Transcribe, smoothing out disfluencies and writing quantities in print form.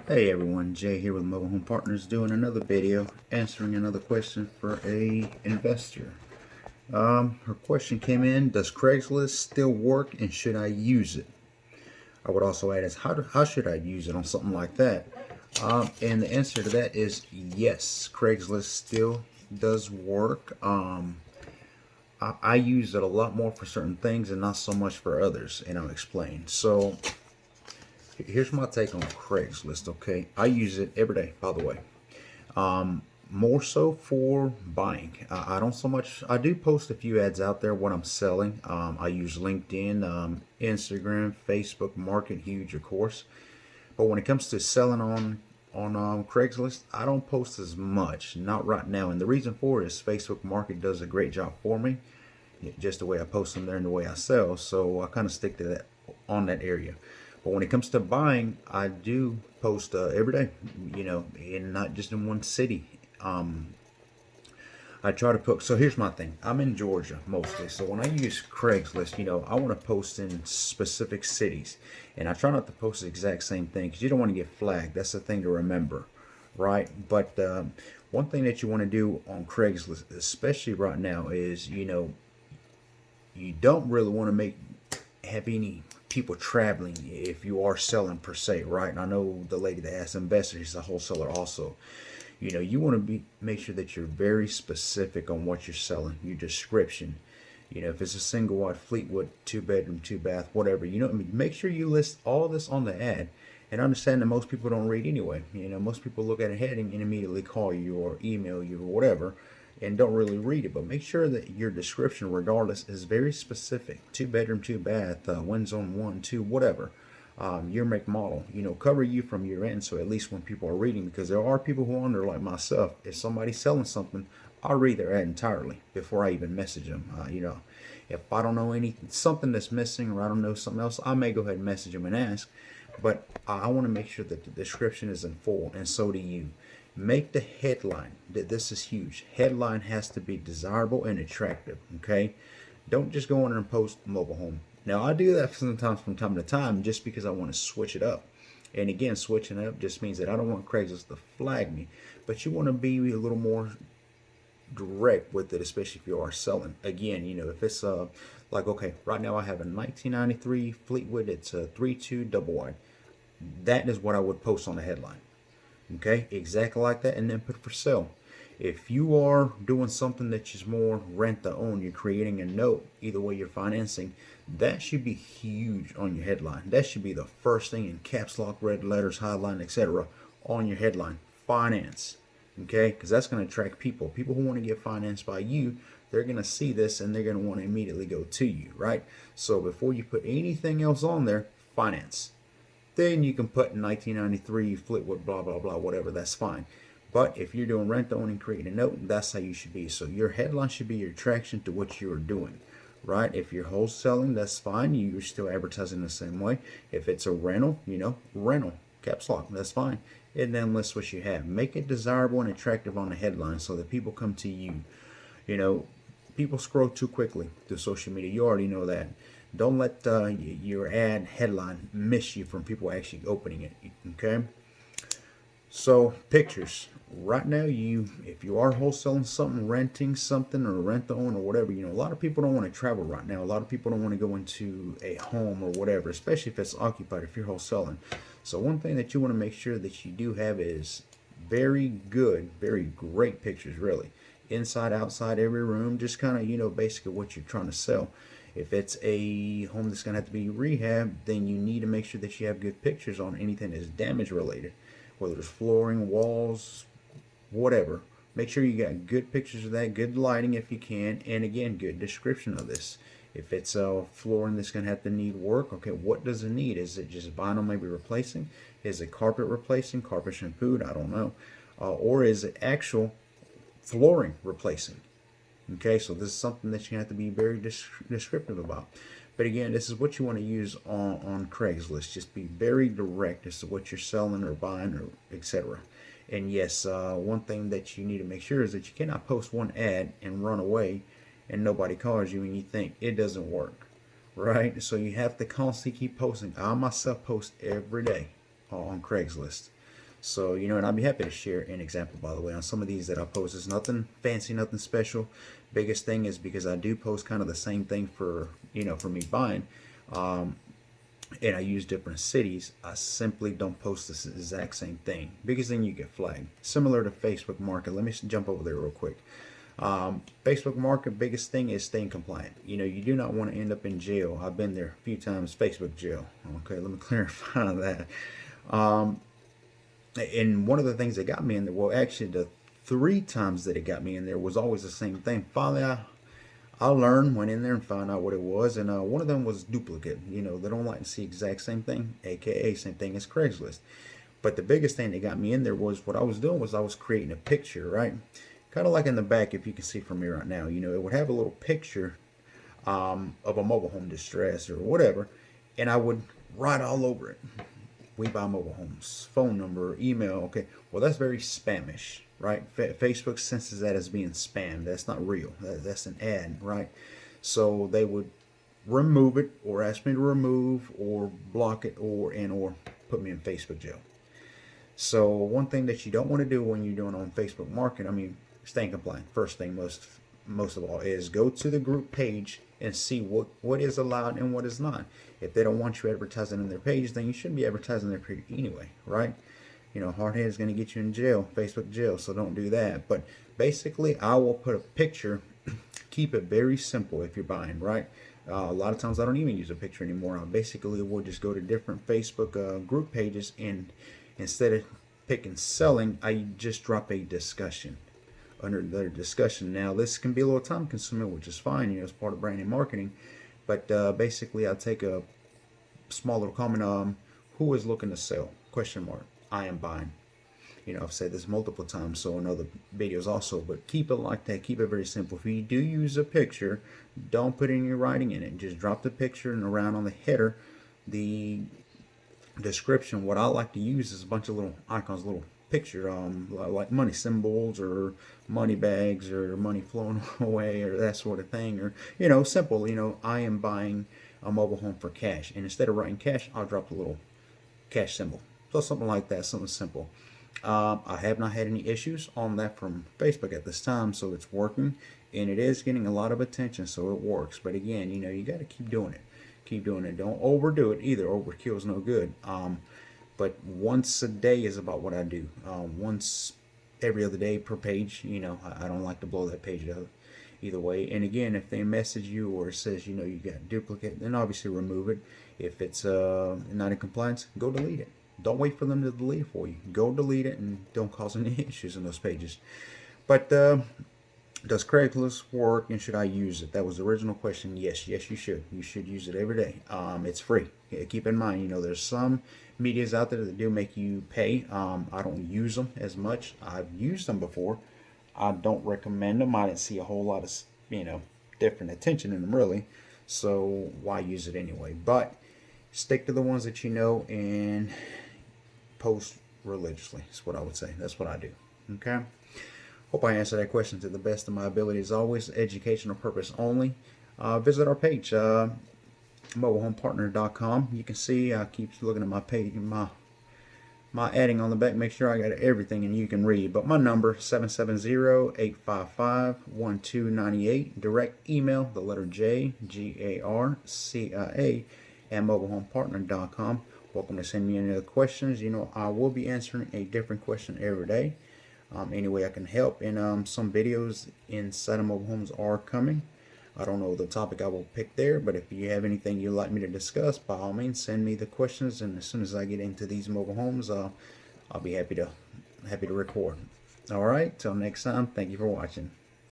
Hey everyone, Jay here with Mobile Home Partners doing another video answering another question for a investor. Her question came in, does Craigslist still work and should I use it? I would also add is how should I use it on something like that? And the answer to that is yes, Craigslist still does work. I use it a lot more for certain things and not so much for others, and I'll explain. So here's my take on Craigslist, okay? I use it every day, by the way. More so for buying. I don't so much. I do post a few ads out there what I'm selling. I use LinkedIn, Instagram, Facebook Market, huge of course. But when it comes to selling on Craigslist, I don't post as much. Not right now, and the reason for it is Facebook Market does a great job for me. Just the way I post them there and the way I sell. So I kind of stick to that on that area. But when it comes to buying, I do post every day, and not just in one city. I try to put, so here's my thing. I'm in Georgia mostly. So when I use Craigslist, I want to post in specific cities. And I try not to post the exact same thing because you don't want to get flagged. That's the thing to remember, right? But one thing that you want to do on Craigslist, especially right now, is, you don't really want to have any people traveling if you are selling per se, right? And I know the lady that asked investors, she's a wholesaler also. You want to make sure that you're very specific on what you're selling, your description. If it's a single wide Fleetwood, 2 bedroom, 2 bath, whatever, make sure you list all this on the ad and understand that most people don't read anyway. Most people look at a heading and immediately call you or email you or whatever and don't really read it. But make sure that your description, regardless, is very specific. 2 bedroom, 2 bath, wind zone 1, 2, whatever. Your make model, cover you from your end. So at least when people are reading, because there are people who wonder, like myself, if somebody's selling something, I'll read their ad entirely before I even message them. If I don't know something that's missing or I don't know something else, I may go ahead and message them and ask. But I want to make sure that the description is in full, and so do you. Make the headline. This is huge. Headline has to be desirable and attractive. Okay, don't just go on and post mobile home. Now I do that sometimes from time to time just because I want to switch it up. And again, switching it up just means that I don't want Craigslist to flag me, but you want to be a little more direct with it, especially if you are selling. Again, if it's like, okay, right now I have a 1993 Fleetwood. It's a 3.2 double wide. That is what I would post on the headline. Okay, exactly like that, and then put for sale. If you are doing something that is more rent to own, you're creating a note, either way you're financing, that should be huge on your headline. That should be the first thing in caps lock, red letters, highline, etc. on your headline. Finance. Okay, because that's going to attract people. People who want to get financed by you, they're going to see this and they're going to want to immediately go to you, right? So before you put anything else on there, finance. Then you can put 1993 Fleetwood, blah, blah, blah, whatever. That's fine. But if you're doing rent to own and creating a note, that's how you should be. So your headline should be your attraction to what you are doing, right? If you're wholesaling, that's fine. You're still advertising the same way. If it's a rental, rental, caps lock, that's fine. And then list what you have. Make it desirable and attractive on the headline so that people come to you. You know, People scroll too quickly through social media. You already know that. Don't let your ad headline miss you from people actually opening it. Okay. So pictures. Right now, if you are wholesaling something, renting something, or rent to own or whatever, a lot of people don't want to travel right now. A lot of people don't want to go into a home or whatever, especially if it's occupied. If you're wholesaling, so one thing that you want to make sure that you do have is very good, very great pictures, really. Inside, outside, every room, just kind of, basically what you're trying to sell. If it's a home that's going to have to be rehab, then you need to make sure that you have good pictures on anything that's damage related, whether it's flooring, walls, whatever. Make sure you got good pictures of that, good lighting if you can, and again, good description of this. If it's a flooring that's going to have to need work, okay, what does it need? Is it just vinyl maybe replacing? Is it carpet replacing, carpet shampooed? I don't know. Or is it actual flooring replacing? Okay, so this is something that you have to be very descriptive about. But again, this is what you want to use on Craigslist. Just be very direct as to what you're selling or buying or etc. And yes, one thing that you need to make sure is that you cannot post one ad and run away and nobody calls you and you think it doesn't work, right? So you have to constantly keep posting. I myself post every day on Craigslist. So, and I'd be happy to share an example, by the way, on some of these that I post. It's nothing fancy, nothing special. Biggest thing is because I do post kind of the same thing for, for me buying. And I use different cities, I simply don't post this exact same thing because then you get flagged. Similar to Facebook Market. Let me jump over there real quick. Facebook Market, biggest thing is staying compliant. You do not want to end up in jail. I've been there a few times, Facebook jail. Okay, let me clarify that. And one of the things that got me in there, well, actually, the 3 times that it got me in there was always the same thing. Finally, I learned, went in there and found out what it was, and one of them was duplicate. They don't like to see exact same thing, aka same thing as Craigslist. But the biggest thing that got me in there was what I was doing was I was creating a picture, right? Kind of like in the back, if you can see from me right now, it would have a little picture of a mobile home distress or whatever, and I would write all over it. We buy mobile homes, phone number, email. Okay, well, that's very spamish, right? Facebook senses that as being spam. That's not real. That's an ad, right? So they would remove it or ask me to remove or block it or put me in Facebook jail. So one thing that you don't want to do when you're doing on Facebook Market, staying compliant. First thing, most of all, is go to the group page and see what is allowed and what is not. If they don't want you advertising on their page, then you shouldn't be advertising their page anyway, right? Hardhead is going to get you in jail, Facebook jail, so don't do that. But basically, I will put a picture. Keep it very simple if you're buying, right? A lot of times I don't even use a picture anymore. I basically will just go to different Facebook group pages, and instead of picking selling, I just drop a discussion under the discussion. Now, this can be a little time consuming, which is fine, it's part of branding marketing. But basically, I take a small little comment, who is looking to sell? Question mark. I am buying. I've said this multiple times, so in other videos also, but keep it like that. Keep it very simple. If you do use a picture, don't put any writing in it. Just drop the picture, and around on the header, the description, what I like to use is a bunch of little icons, little picture, like money symbols or money bags or money flowing away or that sort of thing, or simple, I am buying a mobile home for cash, and instead of writing cash, I'll drop a little cash symbol. So something like that, something simple. I have not had any issues on that from Facebook at this time, so it's working, and it is getting a lot of attention, so it works. But again, you got to keep doing it. Keep doing it. Don't overdo it either. Overkill is no good. But once a day is about what I do. Once every other day per page. I don't like to blow that page up either way. And again, if they message you or it says, you got duplicate, then obviously remove it. If it's not in compliance, go delete it. Don't wait for them to delete it for you. Go delete it and don't cause any issues in those pages. But does Craigslist work and should I use it? That was the original question. Yes, you should. You should use it every day. It's free. Keep in mind, there's some medias out there that do make you pay. I don't use them as much. I've used them before. I don't recommend them. I didn't see a whole lot of, different attention in them really. So why use it anyway? But stick to the ones that you know and post religiously. That's what I would say. That's what I do. Okay. Hope I answered that question to the best of my ability. As always, educational purpose only. Visit our page, mobilehomepartner.com. You can see I keep looking at my page, my adding on the back. Make sure I got everything and you can read. But my number 770-855-1298. Direct email, the letter J, GARCIA, at mobilehomepartner.com. Welcome to send me any other questions. I will be answering a different question every day. Any way I can help. And some videos inside of mobile homes are coming. I don't know the topic I will pick there, but if you have anything you'd like me to discuss, by all means, send me the questions. And as soon as I get into these mobile homes, I'll be happy to record. All right. Till next time. Thank you for watching.